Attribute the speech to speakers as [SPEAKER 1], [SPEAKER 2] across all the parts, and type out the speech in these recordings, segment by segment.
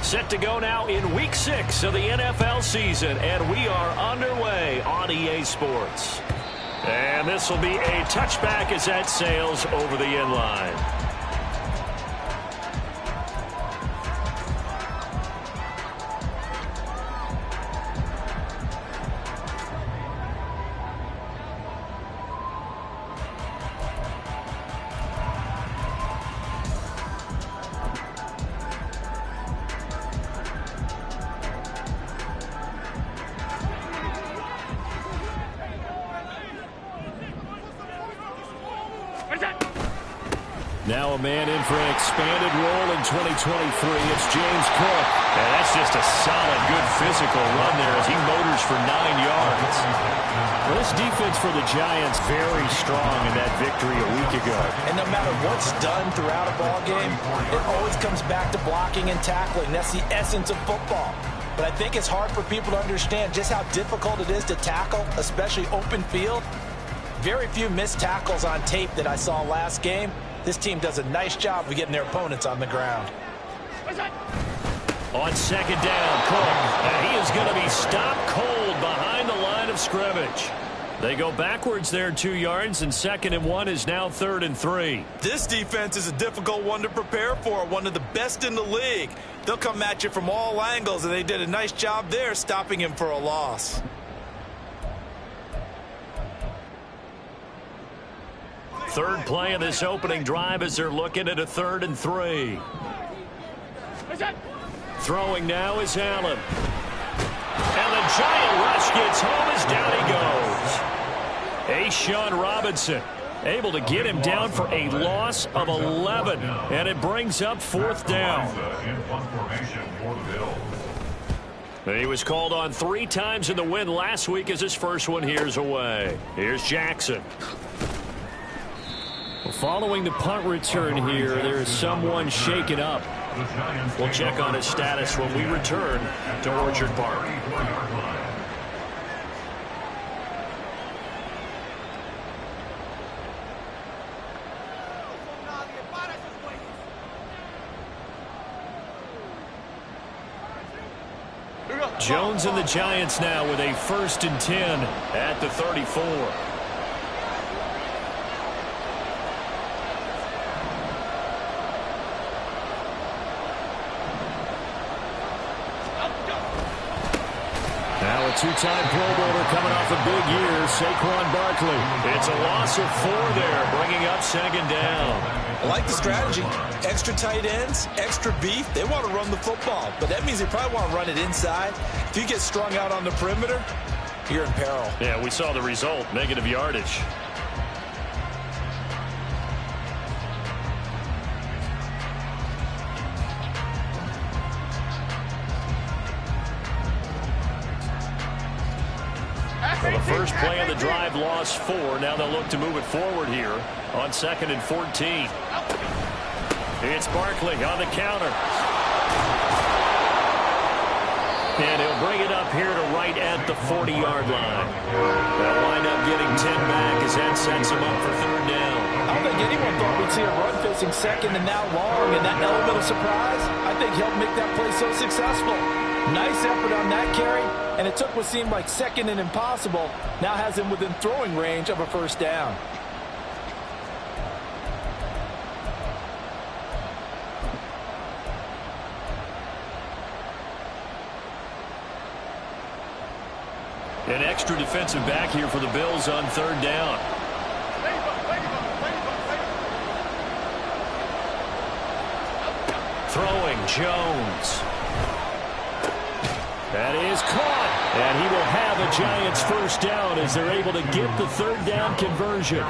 [SPEAKER 1] Set to go now in Week 6 of the NFL season, and we are underway on EA Sports. And this will be a touchback as that sails over the end line. Now a man in for an expanded role in 2023. It's James Cook. And that's just a solid, good physical run there as he motors for 9 yards. Well, this defense for the Giants very strong in that victory a week ago.
[SPEAKER 2] And no matter what's done throughout a ball game, it always comes back to blocking and tackling. That's the essence of football. But I think it's hard for people to understand just how difficult it is to tackle, especially open field. Very few missed tackles on tape that I saw last game. This team does a nice job of getting their opponents on the ground.
[SPEAKER 1] On second down, Cook. And he is going to be stopped cold behind the line of scrimmage. They go backwards there 2 yards, and 2nd and 1 is now 3rd and 3.
[SPEAKER 2] This defense is a difficult one to prepare for, one of the best in the league. They'll come at you from all angles, and they did a nice job there stopping him for a loss.
[SPEAKER 1] Third play of this opening drive as they're looking at a 3rd and 3. Throwing now is Allen. And the giant rush gets home as down he goes. A'Shawn Robinson able to get him down for a loss of 11. And it brings up 4th down. He was called on 3 times in the win last week as his first one here's away. Here's Jackson. Following the punt return here, there is someone shaken up. We'll check on his status when we return to Orchard Park. Jones and the Giants now with a 1st and 10 at the 34. Now a 2-time Pro Bowler coming off a big year, Saquon Barkley. It's a loss of 4 there, bringing up 2nd down.
[SPEAKER 2] I like the strategy. Extra tight ends, extra beef. They want to run the football, but that means they probably want to run it inside. If you get strung out on the perimeter, you're in peril.
[SPEAKER 1] Yeah, we saw the result, negative yardage. Well, the first play of the drive lost 4. Now they'll look to move it forward here on 2nd and 14. It's Barkley on the counter. And he'll bring it up here to right at the 40-yard line. They'll wind up getting 10 back as that sets him up for 3rd down.
[SPEAKER 2] I don't think anyone thought we'd see a run facing 2nd and now long, and that element of surprise, I think, helped make that play so successful. Nice effort on that carry, and it took what seemed like 2nd and impossible, now has him within throwing range of a 1st down.
[SPEAKER 1] An extra defensive back here for the Bills on 3rd down. Throwing Jones. That is caught. And he will have a Giants 1st down as they're able to get the 3rd down conversion.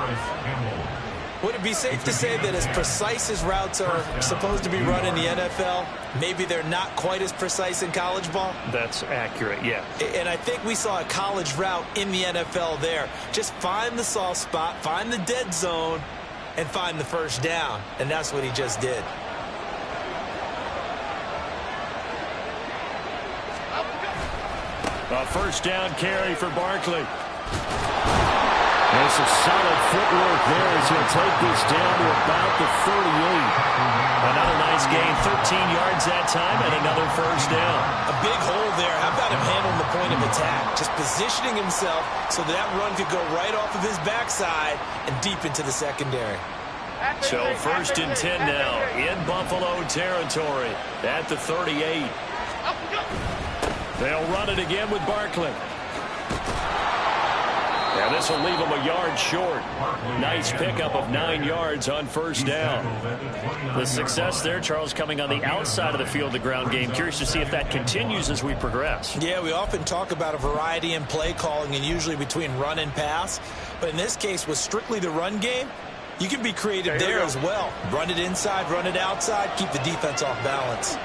[SPEAKER 2] Would it be safe to say that as precise as routes are supposed to be run in the NFL, maybe they're not quite as precise in college ball?
[SPEAKER 1] That's accurate, yeah.
[SPEAKER 2] And I think we saw a college route in the NFL there. Just find the soft spot, find the dead zone, and find the 1st down. And that's what he just did.
[SPEAKER 1] A 1st down carry for Barkley. There's some solid footwork there as he'll take this down to about the 38.
[SPEAKER 3] Another nice gain, 13 yards that time, and another first down.
[SPEAKER 2] A big hole there. How about him handling the point of attack? Just positioning himself so that run could go right off of his backside and deep into the secondary.
[SPEAKER 3] So 1st and 10 now in Buffalo territory at the 38.
[SPEAKER 1] They'll run it again with Barkley. Yeah, this will leave him a yard short. Nice pickup of 9 yards on first down.
[SPEAKER 3] The success there, Charles, coming on the outside of the field, the ground game. Curious to see if that continues as we progress.
[SPEAKER 2] Yeah, we often talk about a variety in play calling and usually between run and pass. But in this case, with strictly the run game, you can be creative there as well. Run it inside, run it outside, keep the defense off balance.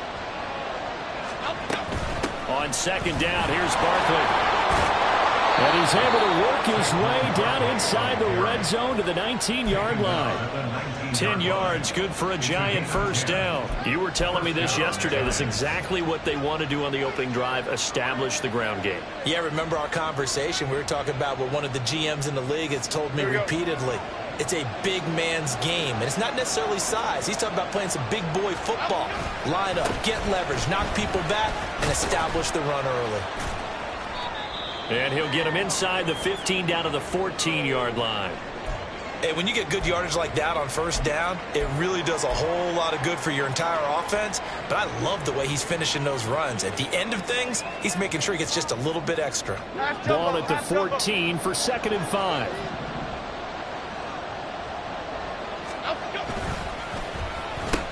[SPEAKER 1] On 2nd down, here's Barkley. And he's able to work his way down inside the red zone to the 19-yard line.
[SPEAKER 3] 10 yards, good for a Giant first down. You were telling me this yesterday. That's exactly what they want to do on the opening drive, establish the ground game.
[SPEAKER 2] Yeah, remember our conversation? We were talking about what one of the GMs in the league has told me repeatedly. It's a big man's game, and it's not necessarily size. He's talking about playing some big boy football. Line up, get leverage, knock people back, and establish the run early.
[SPEAKER 3] And he'll get him inside the 15 down to the 14-yard line.
[SPEAKER 2] Hey, when you get good yardage like that on first down, it really does a whole lot of good for your entire offense. But I love the way he's finishing those runs. At the end of things, he's making sure he gets just a little bit extra.
[SPEAKER 1] Ball at the 14 for 2nd and 5.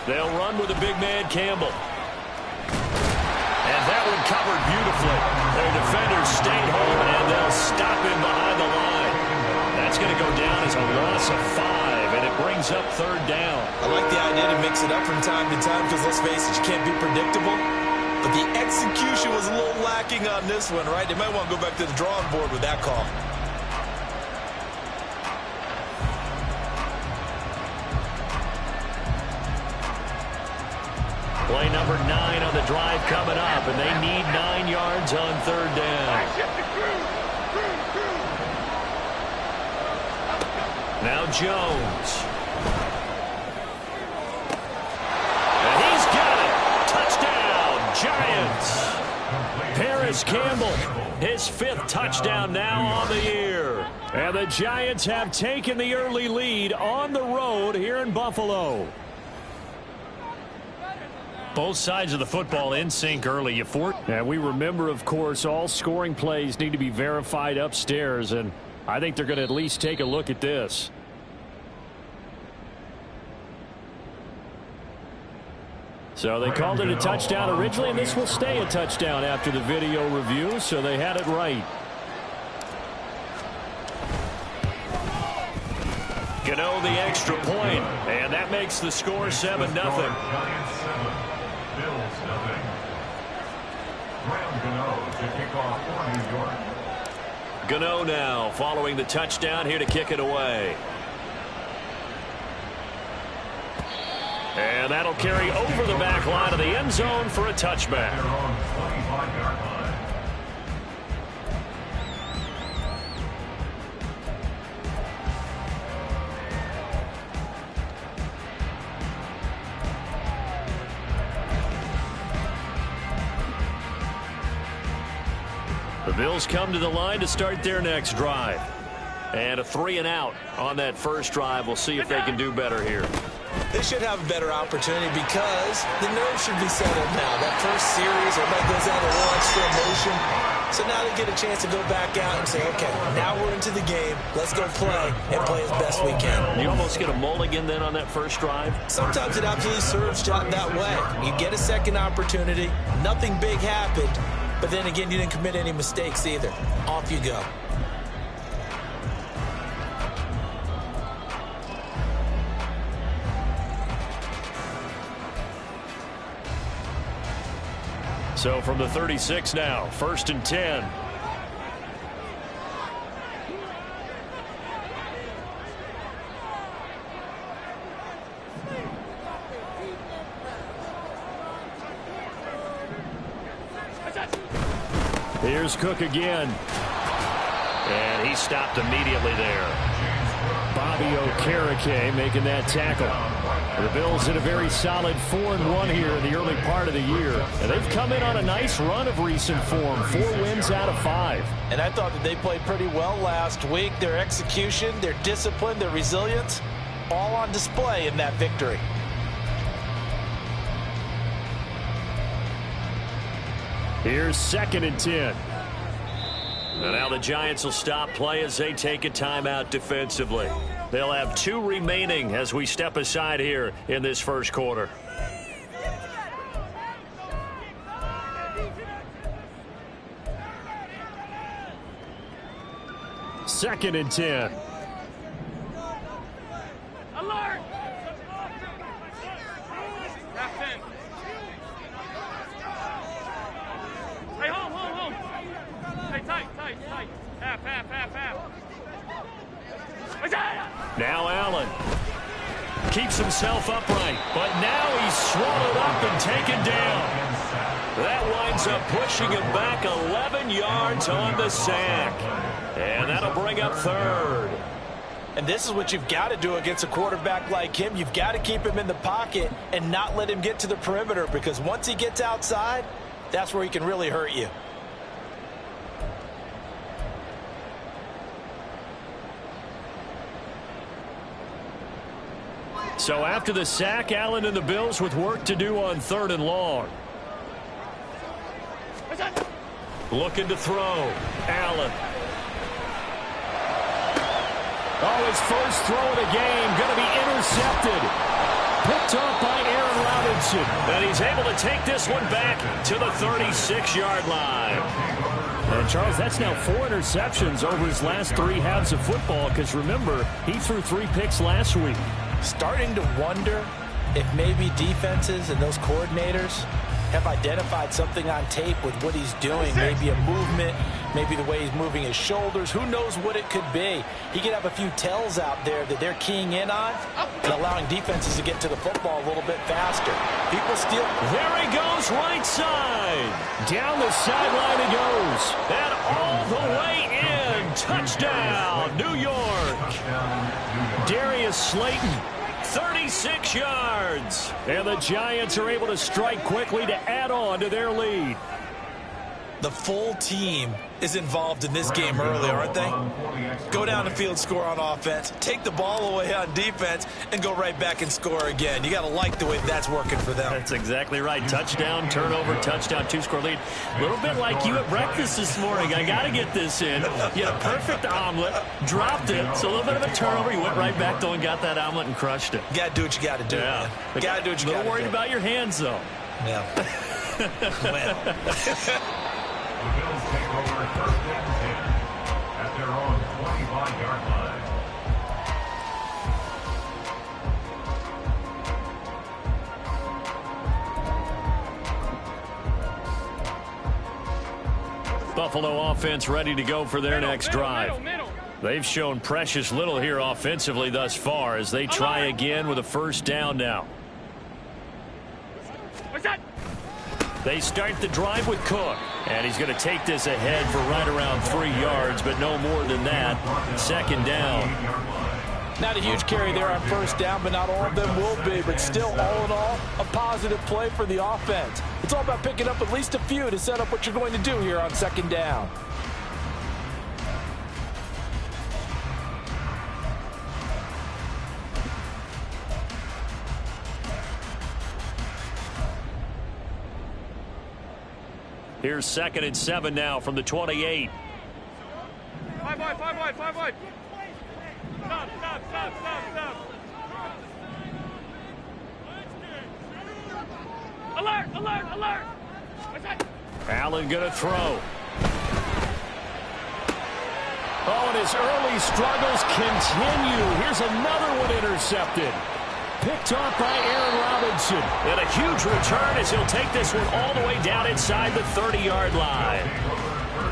[SPEAKER 1] They'll run with a big man, Campbell.
[SPEAKER 3] And that one covered beautifully. Their defenders stayed home, and they'll stop him behind the line. That's going to go down as a loss of 5, and it brings up 3rd down.
[SPEAKER 2] I like the idea to mix it up from time to time because, let's face it, you can't be predictable. But the execution was a little lacking on this one, right? They might want to go back to the drawing board with that call.
[SPEAKER 3] Play number 9 on the drive coming up, and they need 9 yards on 3rd down. Now Jones. And he's got it. Touchdown, Giants.
[SPEAKER 1] Paris Campbell, his 5th touchdown now on the year. And the Giants have taken the early lead on the road here in Buffalo.
[SPEAKER 3] Both sides of the football in sync early.
[SPEAKER 1] And we remember, of course, all scoring plays need to be verified upstairs, and I think they're going to at least take a look at this. So they called it a touchdown originally, and this will stay a touchdown after the video review, so they had it right.
[SPEAKER 3] Gano the extra point, and that makes the score 7-0. Gano now following the touchdown here to kick it away. And that'll carry over the back line of the end zone for a touchback. The Bills come to the line to start their next drive. And a 3-and-out on that first drive. We'll see if they can do better here.
[SPEAKER 2] They should have a better opportunity because the nerves should be settled now. That first series, everybody goes out a little extra emotion. So now they get a chance to go back out and say, okay, now we're into the game. Let's go play and play as best we can.
[SPEAKER 3] You almost get a mulligan then on that first drive?
[SPEAKER 2] Sometimes it absolutely serves that way. You get a second opportunity. Nothing big happened. But then again, you didn't commit any mistakes either. Off you go.
[SPEAKER 1] So from the 36 now, 1st and 10. Here's Cook again.
[SPEAKER 3] And he stopped immediately there.
[SPEAKER 1] Bobby Okereke making that tackle. The Bills in a very solid 4-1 here in the early part of the year. And they've come in on a nice run of recent form, 4 wins out of 5.
[SPEAKER 2] And I thought that they played pretty well last week. Their execution, their discipline, their resilience, all on display in that victory.
[SPEAKER 1] Here's 2nd and 10.
[SPEAKER 3] And now the Giants will stop play as they take a timeout defensively. They'll have 2 remaining as we step aside here in this first quarter.
[SPEAKER 1] Second and 10.
[SPEAKER 4] Alert! Hey, home. Hey, tight. Half.
[SPEAKER 3] Now Allen keeps himself upright, but now he's swallowed up and taken down. That winds up pushing him back 11 yards on the sack. And that'll bring up 3rd.
[SPEAKER 2] And this is what you've got to do against a quarterback like him. You've got to keep him in the pocket and not let him get to the perimeter, because once he gets outside, that's where he can really hurt you.
[SPEAKER 1] So after the sack, Allen and the Bills with work to do on 3rd and long.
[SPEAKER 3] Looking to throw. Allen.
[SPEAKER 1] Oh, his first throw of the game going to be intercepted. Picked off by Aaron Robinson.
[SPEAKER 3] And he's able to take this one back to the 36-yard line.
[SPEAKER 1] And Charles, that's now 4 interceptions over his last 3 halves of football, because remember, he threw 3 picks last week.
[SPEAKER 2] Starting to wonder if maybe defenses and those coordinators have identified something on tape with what he's doing. Maybe a movement, maybe the way he's moving his shoulders. Who knows what it could be? He could have a few tells out there that they're keying in on and allowing defenses to get to the football a little bit faster. People steal.
[SPEAKER 3] There he goes, right side.
[SPEAKER 1] Down the sideline he goes.
[SPEAKER 3] And all the way in. Touchdown, New York.
[SPEAKER 1] Darius Slayton.
[SPEAKER 3] 36 yards.
[SPEAKER 1] And the Giants are able to strike quickly to add on to their lead.
[SPEAKER 2] The full team is involved in this game early, aren't they? Go down the field, score on offense, take the ball away on defense, and go right back and score again. You got to like the way that's working for them.
[SPEAKER 3] That's exactly right. Touchdown, turnover, touchdown, 2-score lead. A little bit like you at breakfast this morning. I got to get this in. You had a perfect omelet, dropped it. So a little bit of a turnover. You went right back, though, and got that omelet and crushed it.
[SPEAKER 2] You got to do what you got to do, man. You got to do what you got to do.
[SPEAKER 3] A little worried about your hands, though.
[SPEAKER 2] Yeah. Well.
[SPEAKER 5] The Bills take over 1st and 10 at their own 25-yard
[SPEAKER 3] line. Buffalo offense ready to go for their next drive. They've shown precious little here offensively thus far as they try again with a 1st down now. They start the drive with Cook. And he's going to take this ahead for right around 3 yards, but no more than that. 2nd down.
[SPEAKER 2] Not a huge carry there on 1st down, but not all of them will be. But still, all in all, a positive play for the offense. It's all about picking up at least a few to set up what you're going to do here on 2nd down.
[SPEAKER 3] Here's 2nd and 7 now from the 28.
[SPEAKER 4] 5 wide. Stop. Alert.
[SPEAKER 1] Allen going to throw. Oh, and his early struggles continue. Here's another one intercepted. Picked off by Aaron Robinson.
[SPEAKER 3] And a huge return as he'll take this one all the way down inside the 30-yard line.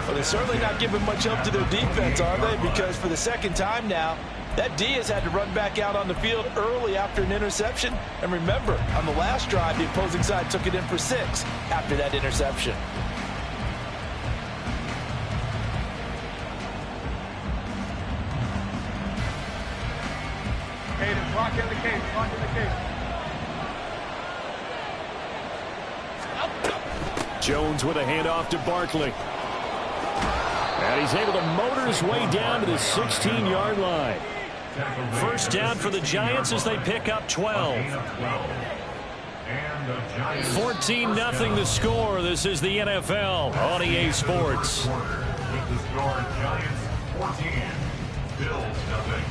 [SPEAKER 2] Well, they're certainly not giving much help to their defense, are they? Because for the 2nd time now, that D has had to run back out on the field early after an interception. And remember, on the last drive, the opposing side took it in for 6 after that interception.
[SPEAKER 1] Jones with a handoff to Barkley. And he's able to motor his way down to the 16-yard line.
[SPEAKER 3] First down for the Giants as they pick up 12. 14-0 the score. This is the NFL on EA Sports.
[SPEAKER 5] With the score, Giants 14, Bills nothing.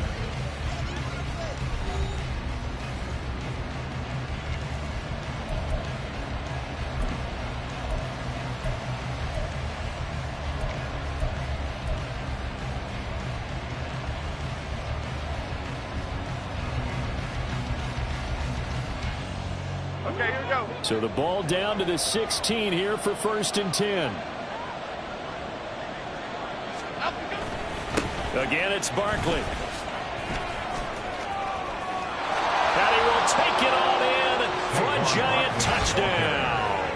[SPEAKER 4] Okay, here we go.
[SPEAKER 1] So the ball down to the 16 here for 1st and 10. Again, it's Barkley. And he will take it on in for a Giant touchdown.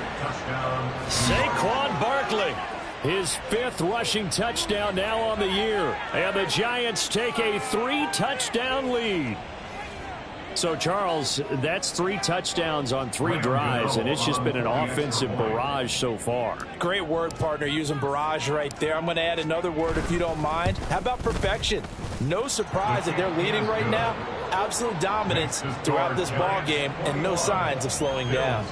[SPEAKER 1] Saquon Barkley, his 5th rushing touchdown now on the year. And the Giants take a 3-touchdown lead. So, Charles, that's 3 touchdowns on 3 drives, and it's just been an offensive barrage so far.
[SPEAKER 2] Great word, partner, using barrage right there. I'm going to add another word if you don't mind. How about perfection? No surprise that they're leading right now. Absolute dominance throughout this ball game and no signs of slowing down.
[SPEAKER 5] To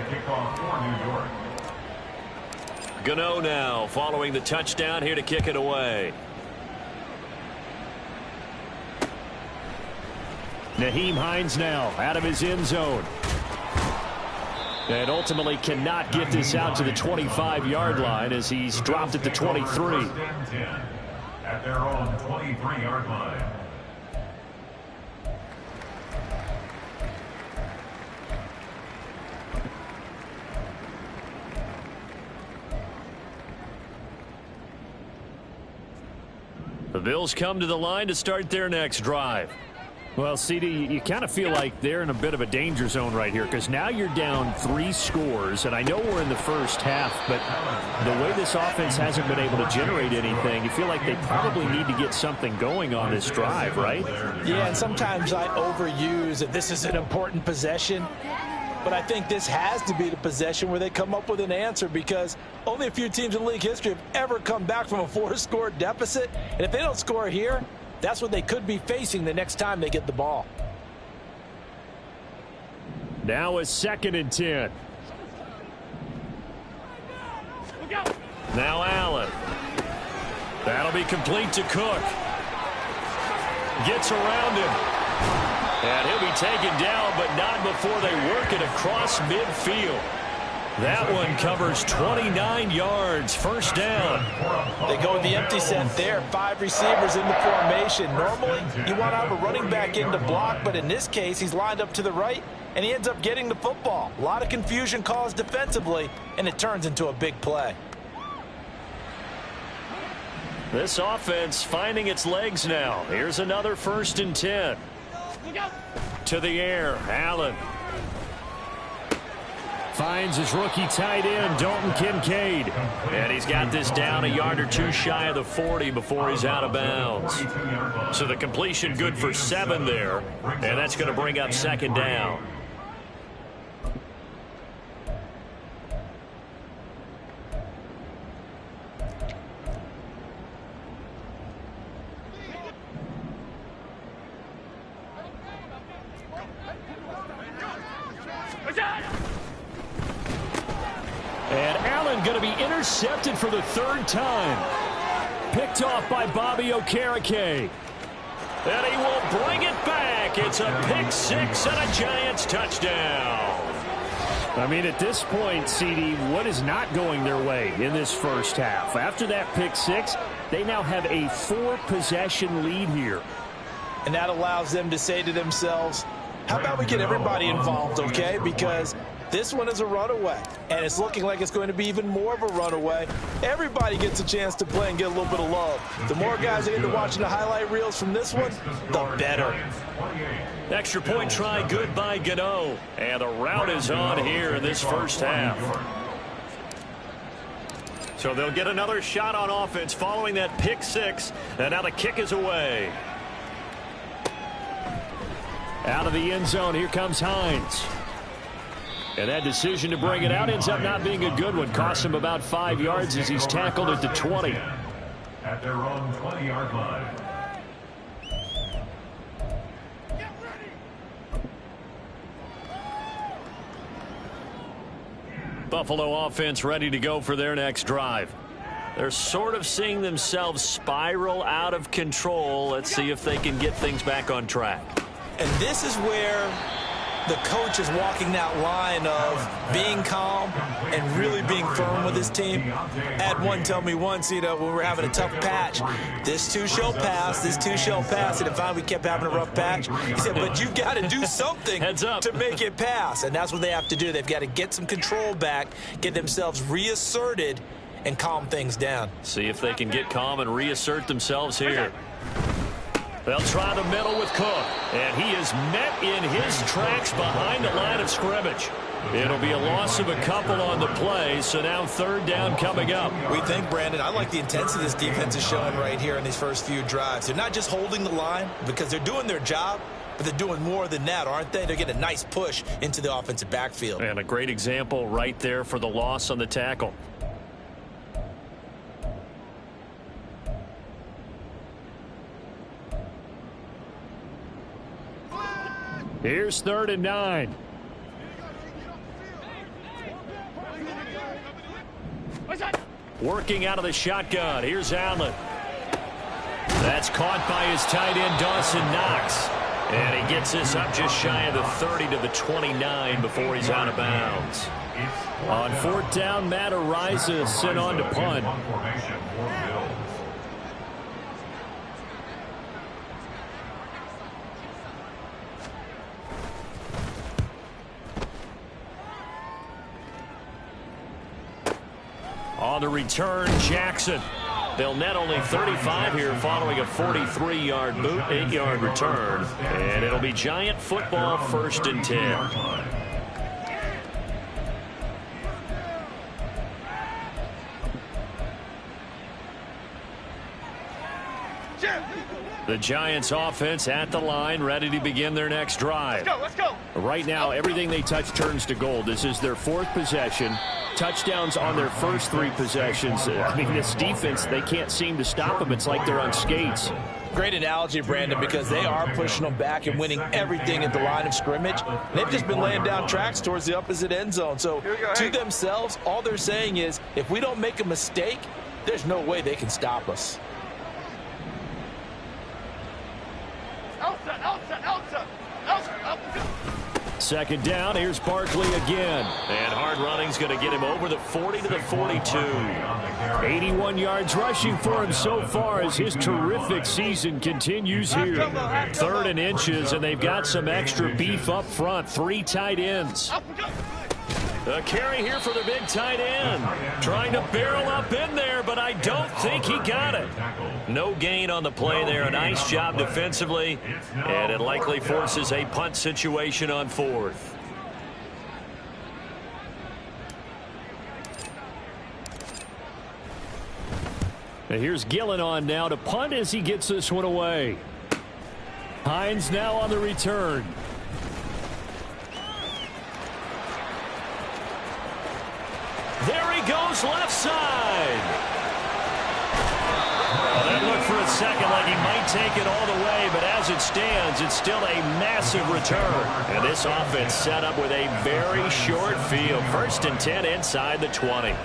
[SPEAKER 5] kick off for New York.
[SPEAKER 3] Gano now following the touchdown here to kick it away.
[SPEAKER 1] Nyheim Hines now out of his end zone. And ultimately cannot get this out to the 25-yard line as he's dropped at the 23.
[SPEAKER 5] At their own 23-yard line.
[SPEAKER 3] The Bills come to the line to start their next drive.
[SPEAKER 1] Well, CD, you kind of feel like they're in a bit of a danger zone right here because now you're down 3 scores, and I know we're in the first half, but the way this offense hasn't been able to generate anything, you feel like they probably need to get something going on this drive, right?
[SPEAKER 2] Yeah, and sometimes I overuse that this is an important possession, but I think this has to be the possession where they come up with an answer because only a few teams in league history have ever come back from a 4-score deficit, and if they don't score here, that's what they could be facing the next time they get the ball.
[SPEAKER 1] Now a 2nd and 10.
[SPEAKER 3] Now Allen. That'll be complete to Cook. Gets around him. And he'll be taken down, but not before they work it across midfield. That one covers 29 yards. First down.
[SPEAKER 2] They go with the empty set there. 5 receivers in the formation. Normally, you want to have a running back in to block, but in this case, he's lined up to the right, and he ends up getting the football. A lot of confusion caused defensively, and it turns into a big play.
[SPEAKER 3] This offense finding its legs now. Here's another 1st and 10. To the air, Allen.
[SPEAKER 1] Finds his rookie tight end, Dalton Kincaid.
[SPEAKER 3] And he's got this down a yard or 2 shy of the 40 before he's out of bounds. So the completion good for 7 there. And that's going to bring up 2nd down.
[SPEAKER 1] And Allen going to be intercepted for the 3rd time. Picked off by Bobby Okereke.
[SPEAKER 3] And he will bring it back. It's a pick 6 and a Giants touchdown.
[SPEAKER 1] I mean, at this point, CD, what is not going their way in this first half? After that pick 6, they now have a 4-possession lead here.
[SPEAKER 2] And that allows them to say to themselves, how about we get everybody involved, okay? Because this one is a runaway, and it's looking like it's going to be even more of a runaway. Everybody gets a chance to play and get a little bit of love. The more guys that get to watching the highlight reels from this one, the better.
[SPEAKER 3] Extra point try good by Gano. And the route is on here in this first half. So they'll get another shot on offense following that pick 6. And now the kick is away.
[SPEAKER 1] Out of the end zone, here comes Hines.
[SPEAKER 3] And that decision to bring it out ends up not being a good one. Costs him about 5 yards as he's tackled at the 20.
[SPEAKER 5] At their own 20-yard line.
[SPEAKER 3] Buffalo offense ready to go for their next drive. They're sort of seeing themselves spiral out of control. Let's see if they can get things back on track.
[SPEAKER 2] And this is where the coach is walking that line of being calm and really being firm with his team. Had one tell me once, when we're having a tough patch, this too shall pass, this too shall pass. And finally we kept having a rough patch. He said, but you got to do something to make it pass. And that's what they have to do. They've got to get some control back, get themselves reasserted, and calm things down.
[SPEAKER 3] See if they can get calm and reassert themselves here. They'll try the middle with Cook, and he is met in his tracks behind the line of scrimmage. It'll be a loss of a couple on the play, so now third down coming up.
[SPEAKER 2] We think, Brandon, I like the intensity this defense is showing right here in these first few drives. They're not just holding the line because they're doing their job, but they're doing more than that, aren't they? They're getting a nice push into the offensive backfield.
[SPEAKER 3] And a great example right there for the loss on the tackle. Here's 3rd and 9. Working out of the shotgun. Here's Allen. That's caught by his tight end, Dawson Knox. And he gets this up just shy of the 30 to the 29 before he's out of bounds. On 4th down, Matt Ariza sent on to punt. On the return, Jackson. They'll net only 35 here following a 43-yard boot, 8-yard return. And it'll be Giant football, 1st and 10. The Giants offense at the line, ready to begin their next drive.
[SPEAKER 4] Let's go.
[SPEAKER 3] Right now, everything they touch turns to gold. This is their 4th possession. Touchdowns on their first 3 possessions. I mean, this defense, they can't seem to stop them. It's like they're on skates.
[SPEAKER 2] Great analogy, Brandon, because they are pushing them back and winning everything at the line of scrimmage. They've just been laying down tracks towards the opposite end zone. So to themselves, all they're saying is, if we don't make a mistake, there's no way they can stop us.
[SPEAKER 3] Second down, here's Barkley again. And hard running's going to get him over the 40 to the 42. 81 yards rushing for him so far as his terrific season continues here. 3rd and inches, and they've got some extra beef up front. 3 tight ends. A carry here for the big tight end. Trying to barrel up in there, but I don't think he got it. No gain on the play there. A nice job defensively, and it likely forces a punt situation on 4th. And here's Gillen on now to punt as he gets this one away. Hines now on the return. There he goes, left side. Well, that looked for a second like he might take it all the way, but as it stands, it's still a massive return. And this offense set up with a very short field. 1st and 10 inside the 20.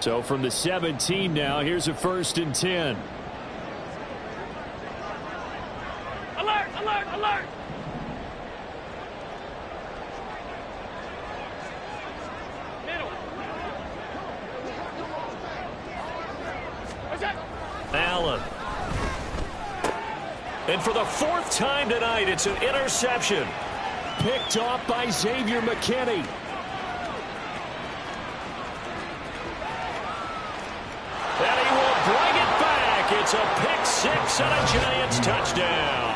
[SPEAKER 3] So from the 17 now, here's a 1st and 10.
[SPEAKER 4] Alert, alert, alert. Middle. What's that?
[SPEAKER 3] Allen. And for the 4th time tonight, it's an interception. Picked off by Xavier McKinney. And he will bring it back. It's a pick 6 and a Giants touchdown.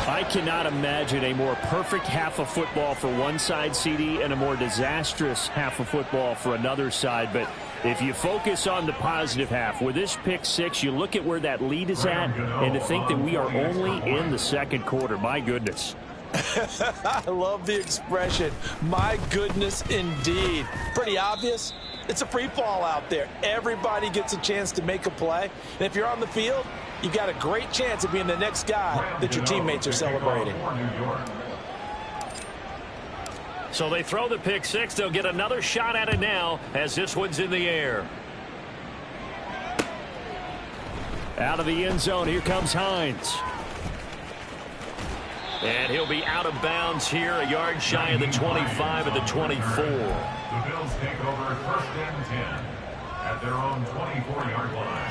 [SPEAKER 3] I cannot imagine a more perfect half of football for one side, CD, and a more disastrous half of football for another side. But
[SPEAKER 1] If you focus on the positive half, with this pick six, you look at where that lead is at, and to think that we are only in the second quarter. My goodness.
[SPEAKER 2] I love the expression, my goodness indeed. Pretty obvious. It's a free fall out there. Everybody gets a chance to make a play. And if you're on the field, you've got a great chance of being the next guy that your teammates are celebrating.
[SPEAKER 3] So they throw the pick six. They'll get another shot at it now as this one's in the air. Out of the end zone, here comes Hines. And he'll be out of bounds here, a yard shy of the 25 at the 24.
[SPEAKER 5] The Bills take over first and 10 at their own 24-yard line.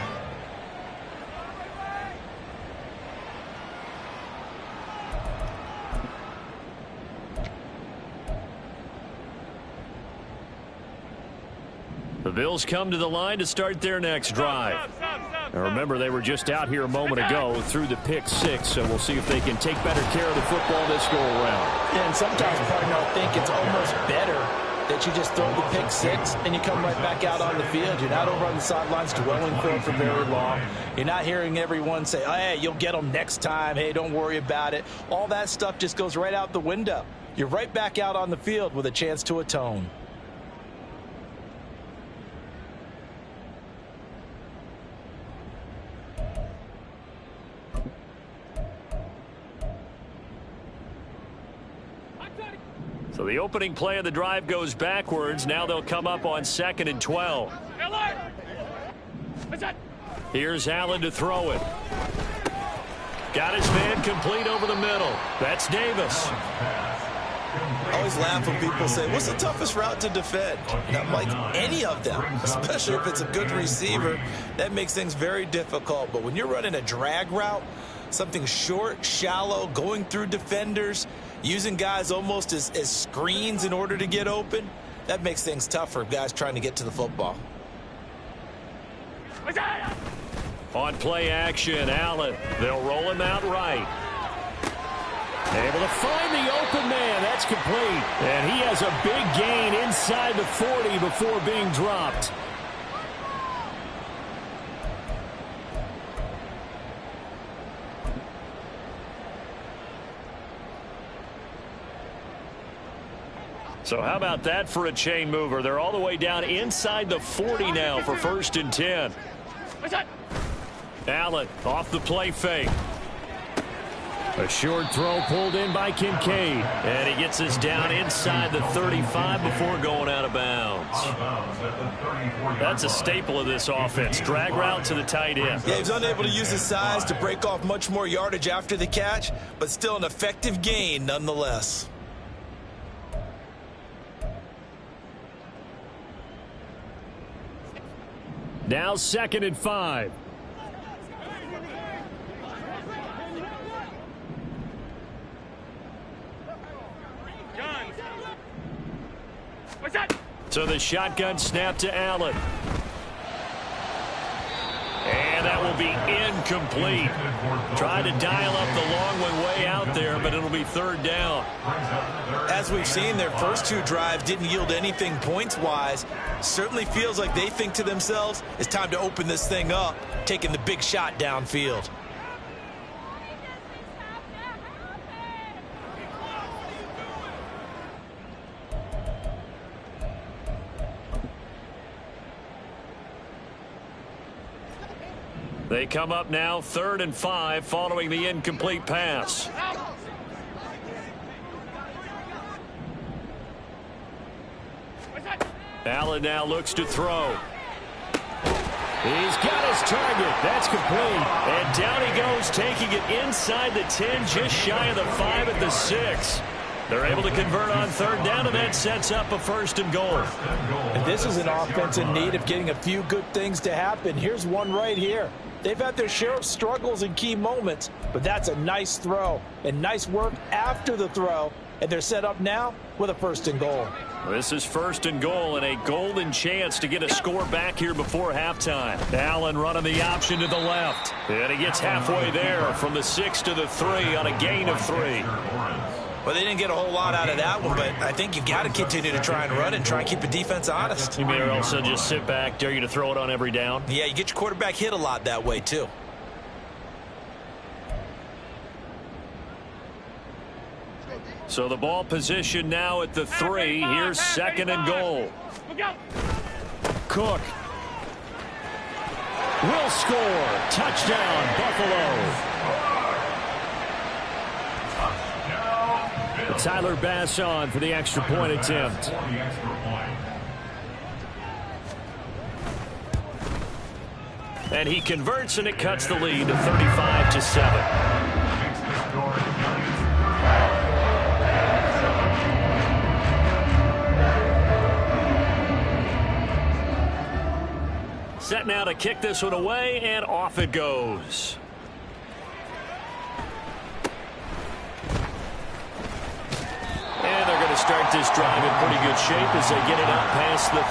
[SPEAKER 3] The Bills come to the line to start their next drive. Now remember, they were just out here a moment ago through the pick six, so we'll see if they can take better care of the football this go-around.
[SPEAKER 2] And sometimes, partner, I think it's almost better that you just throw the pick six and you come right back out on the field. You're not over on the sidelines dwelling for very long. You're not hearing everyone say, oh, hey, you'll get them next time. Hey, don't worry about it. All that stuff just goes right out the window. You're right back out on the field with a chance to atone.
[SPEAKER 3] So the opening play of the drive goes backwards. Now they'll come up on 2nd and 12. Here's Allen to throw it. Got his man complete over the middle. That's Davis.
[SPEAKER 2] I always laugh when people say, what's the toughest route to defend? And I'm like, any of them, especially if it's a good receiver. That makes things very difficult. But when you're running a drag route, something short, shallow, going through defenders, using guys almost as screens in order to get open, that makes things tougher, guys trying to get to the football.
[SPEAKER 3] On play action, Allen. They'll roll him out right. Able to find the open man. That's complete. And he has a big gain inside the 40 before being dropped. So how about that for a chain mover? They're all the way down inside the 40 now for 1st and 10. Allen off the play fake. A short throw pulled in by Kincaid. And he gets us down inside the 35 before going out of bounds. That's a staple of this offense. Drag route to the tight end.
[SPEAKER 2] Yeah, he's unable to use his size to break off much more yardage after the catch, but still an effective gain nonetheless.
[SPEAKER 3] Now 2nd and 5. So the shotgun snap to Allen. And that will be incomplete. Tried to dial up the long one way out there, but it'll be 3rd down.
[SPEAKER 2] As we've seen, their first two drives didn't yield anything points-wise. Certainly feels like they think to themselves, it's time to open this thing up, taking the big shot downfield.
[SPEAKER 3] They come up now 3rd and 5 following the incomplete pass. Allen now looks to throw. He's got his target. That's complete. And down he goes, taking it inside the 10, just shy of the 5 at the 6. They're able to convert on 3rd down, and that sets up a 1st and goal.
[SPEAKER 2] And this is an offense in need of getting a few good things to happen. Here's one right here. They've had their share of struggles in key moments, but that's a nice throw and nice work after the throw. And they're set up now with a 1st and goal.
[SPEAKER 3] This is 1st and goal and a golden chance to get a score back here before halftime. Allen running the option to the left. And he gets halfway there from the 6 to the 3 on a gain of 3.
[SPEAKER 2] Well, they didn't get a whole lot out of that one, but I think you've got to continue to try and run and try and keep the defense honest.
[SPEAKER 3] You may also just sit back, dare you to throw it on every down.
[SPEAKER 2] Yeah, you get your quarterback hit a lot that way, too.
[SPEAKER 3] So the ball position now at the 3. Here's 2nd and goal. Cook will score. Touchdown, Buffalo. Tyler Bass on for the extra point attempt. And he converts, and it cuts the lead to 35-7. Set now to kick this one away, and off it goes. And they're going to start this drive in pretty good shape as they get it out past the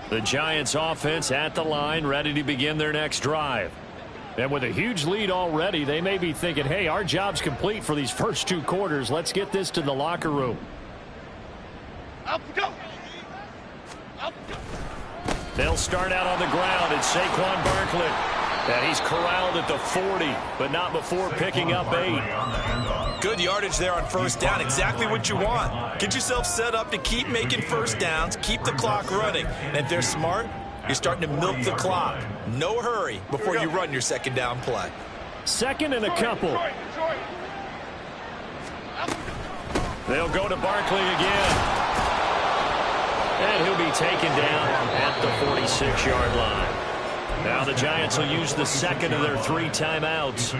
[SPEAKER 3] 30. The Giants offense at the line, ready to begin their next drive. And with a huge lead already, they may be thinking, hey, our job's complete for these first 2 quarters. Let's get this to the locker room.
[SPEAKER 4] Up we go. Up we go.
[SPEAKER 3] They'll start out on the ground. It's Saquon Barkley. And he's corralled at the 40, but not before picking up 8.
[SPEAKER 2] Good yardage there on first down. Exactly what you want. Get yourself set up to keep making first downs, keep the clock running. And if they're smart, you're starting to milk the clock. No hurry before you run your second down play.
[SPEAKER 3] 2nd and a couple. They'll go to Barkley again. And he'll be taken down at the 46-yard line. Now the Giants will use the 2nd of their 3 timeouts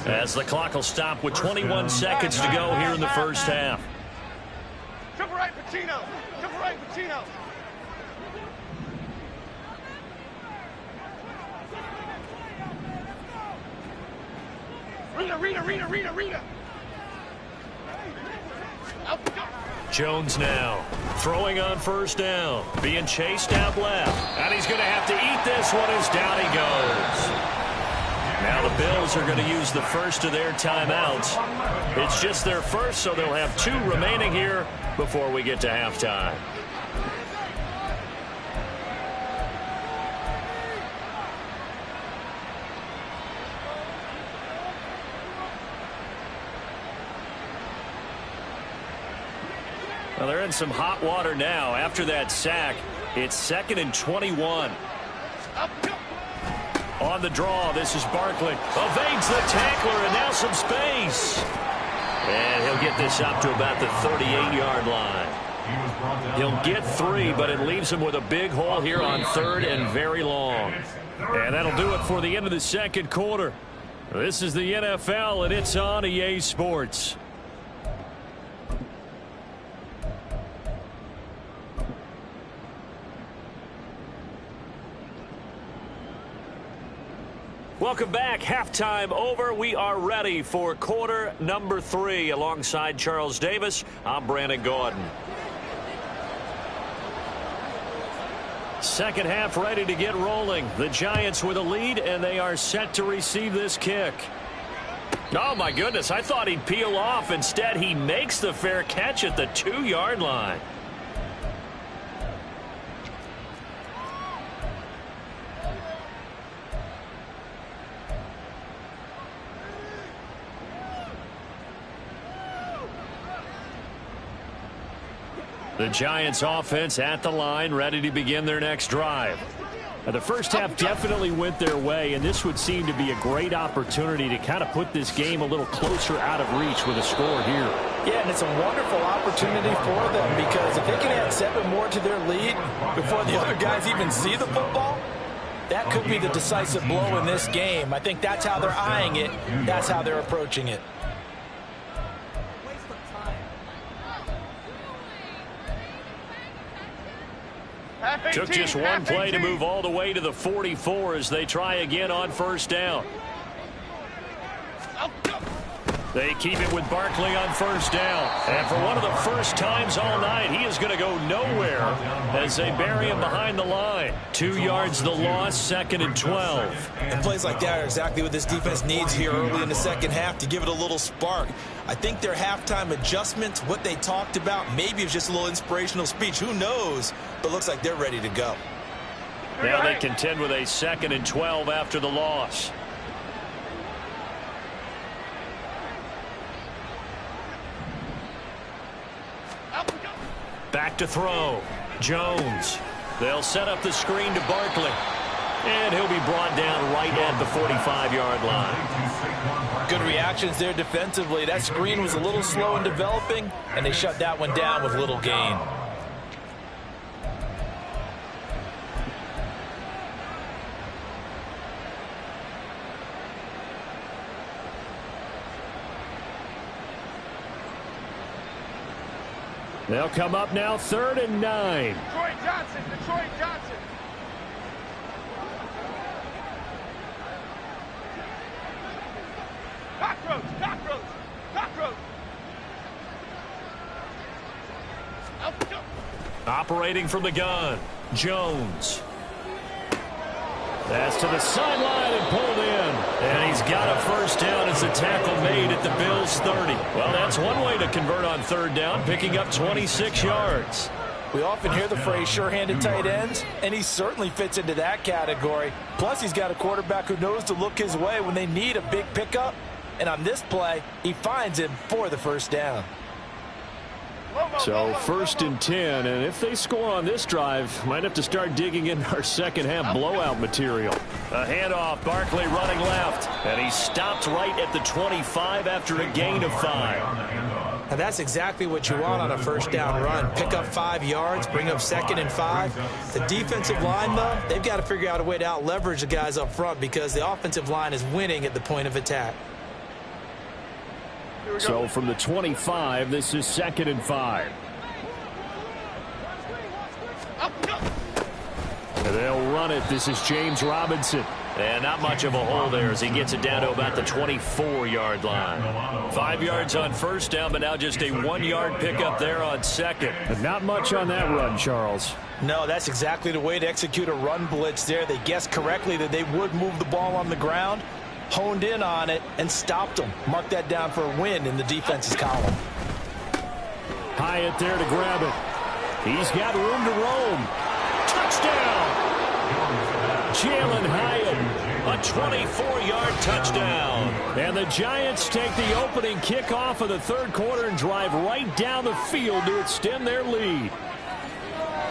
[SPEAKER 3] as the clock will stop with 21 seconds to go here in the first half.
[SPEAKER 4] Triple right, Pacino. Triple right, Pacino. Rita.
[SPEAKER 3] Jones now throwing on first down, being chased out left, and he's going to have to eat this one as down he goes. Now the Bills are going to use the first of their timeouts. It's just their first, so they'll have 2 remaining here before we get to halftime. Well, they're in some hot water now. After that sack, it's 2nd and 21. On the draw, this is Barkley. Evades the tackler, and now some space. And he'll get this up to about the 38-yard line. He'll get 3, but it leaves him with a big hole here on 3rd and very long. And that'll do it for the end of the second quarter. This is the NFL, and it's on EA Sports. Welcome back. Halftime over. We are ready for quarter number 3. Alongside Charles Davis, I'm Brandon Gordon. Second half ready to get rolling. The Giants with a lead, and they are set to receive this kick. Oh, my goodness. I thought he'd peel off. Instead, he makes the fair catch at the 2-yard line. The Giants offense at the line, ready to begin their next drive. Now, the first half definitely went their way, and this would seem to be a great opportunity to kind of put this game a little closer out of reach with a score here.
[SPEAKER 2] Yeah, and it's a wonderful opportunity for them, because if they can add 7 more to their lead before the other guys even see the football, that could be the decisive blow in this game. I think that's how they're eyeing it. That's how they're approaching it.
[SPEAKER 3] Took just one play to move all the way to the 44 as they try again on first down. They keep it with Barkley on first down. And for one of the first times all night, he is going to go nowhere as they bury him behind the line. 2 yards the loss, 2nd and 12.
[SPEAKER 2] And plays like that are exactly what this defense needs here early in the second half to give it a little spark. I think their halftime adjustments, what they talked about, maybe it's just a little inspirational speech. Who knows? But looks like they're ready to go.
[SPEAKER 3] Now they contend with a 2nd and 12 after the loss. Back to throw. Jones. They'll set up the screen to Barkley. And he'll be brought down right at the 45-yard line.
[SPEAKER 2] Good reactions there defensively. That screen was a little slow in developing, and they shut that one down with little gain.
[SPEAKER 3] They'll come up now 3rd and 9.
[SPEAKER 4] Detroit Johnson, Detroit Johnson. Cockroach, cockroach, cockroach. Out, go.
[SPEAKER 3] Operating from the gun. Jones. That's to the sideline and pulled in. And he's got a first down as the tackle made at the Bills' 30. Well, that's one way to convert on 3rd down, picking up 26 yards.
[SPEAKER 2] We often hear the phrase sure-handed tight ends, and he certainly fits into that category. Plus, he's got a quarterback who knows to look his way when they need a big pickup. And on this play, he finds him for the first down.
[SPEAKER 3] So 1st and 10, and if they score on this drive, might have to start digging in our second half blowout material. A handoff, Barkley running left, and he stopped right at the 25 after a gain of 5.
[SPEAKER 2] And that's exactly what you want on a first down run. Pick up 5 yards, bring up 2nd and 5. The defensive line, though, they've got to figure out a way to out-leverage the guys up front because the offensive line is winning at the point of attack.
[SPEAKER 3] So from the 25, this is 2nd and 5. And they'll run it. This is James Robinson. And not much of a hole there as he gets it down to about the 24-yard line. 5 yards on first down, but now just a 1-yard pickup there on 2nd. And not much on that run, Charles.
[SPEAKER 2] No, that's exactly the way to execute a run blitz there. They guessed correctly that they would move the ball on the ground, honed in on it, and stopped them. Mark that down for a win in the defense's column.
[SPEAKER 3] Hyatt there to grab it. He's got room to roam. Touchdown! Jalen Hyatt, a 24-yard touchdown. And the Giants take the opening kickoff of the 3rd quarter and drive right down the field to extend their lead.